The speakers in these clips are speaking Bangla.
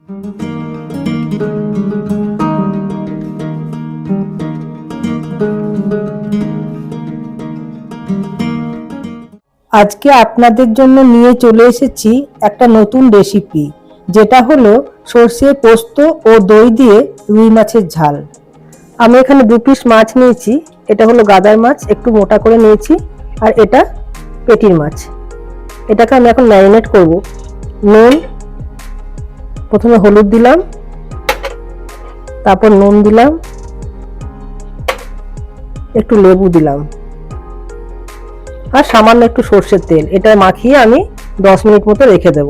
আজকে আপনাদের জন্য নিয়ে চলে এসেছি একটা নতুন রেসিপি, যেটা হলো সর্ষে পোস্ত ও দই দিয়ে রুই মাছের ঝাল। আমি এখানে 2 পিস মাছ নিয়েছি। এটা হলো গাদার মাছ, একটু মোটা করে নিয়েছি, আর এটা পেটির মাছ। এটাকে আমি এখন ম্যারিনেট করব। নুন, প্রথমে হলুদ দিলাম, তারপর নুন দিলাম, একটু লেবু দিলাম, আর সামান্য একটু সরষের তেল। এটা মাখিয়ে আমি 10 মিনিট মতো রেখে দেব।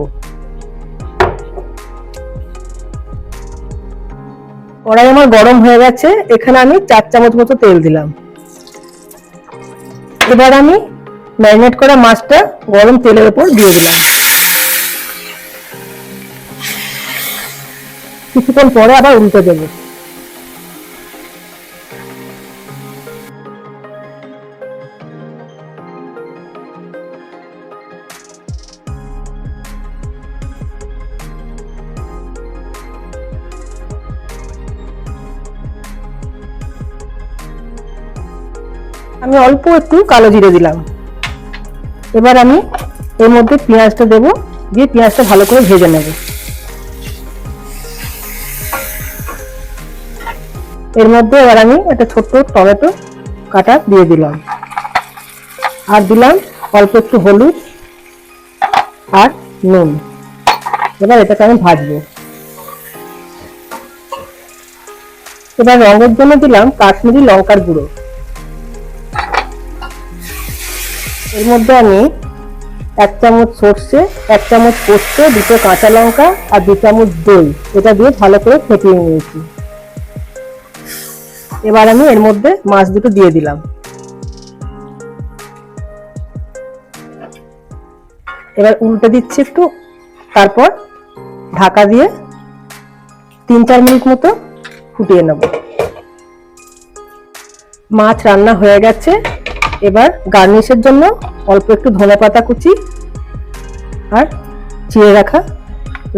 কড়াই আমার গরম হয়ে গেছে, এখানে আমি 4 চামচ মতো তেল দিলাম। এবার আমি ম্যারিনেট করা মাছটা গরম তেলের উপর দিয়ে দিলাম। কিছুক্ষণ পরে আবার উল্টে দেব। আমি অল্প একটু কালো জিরে দিলাম। এবার আমি এর মধ্যে পেঁয়াজটা দেব, দিয়ে পেঁয়াজটা ভালো করে ভেজে নেব। এর মধ্যে এবার আমি একটা ছোট্ট টমেটো কাটা দিয়ে দিলাম, আর দিলাম অল্প একটু হলুদ আর নুন। এবার এটাকে আমি ভাজবো। এবার রঙের জন্য দিলাম কাশ্মীরি লঙ্কার গুঁড়ো। এর মধ্যে আমি 1 চামচ সর্ষে, 1 চামচ পোস্ত, 2টো কাঁচা লঙ্কা আর 2 চামচ দই, এটা দিয়ে ভালো করে ফেটিয়ে নিয়েছি। এবার আমি এর মধ্যে মাছ দুটো দিয়ে দিলাম। এবার উল্টে দিচ্ছি একটু, তারপর ঢাকা দিয়ে 3-4 মিনিট মতো ফুটিয়ে নেব। মাছ রান্না হয়ে গেছে। এবার গার্নিশের জন্য অল্প একটু ধনেপাতা কুচি আর চিড়ে রাখা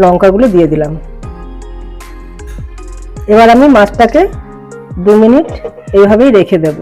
লঙ্কাগুলো দিয়ে দিলাম। এবার আমি মাছটাকে 2 মিনিট এইভাবেই রেখে দেব।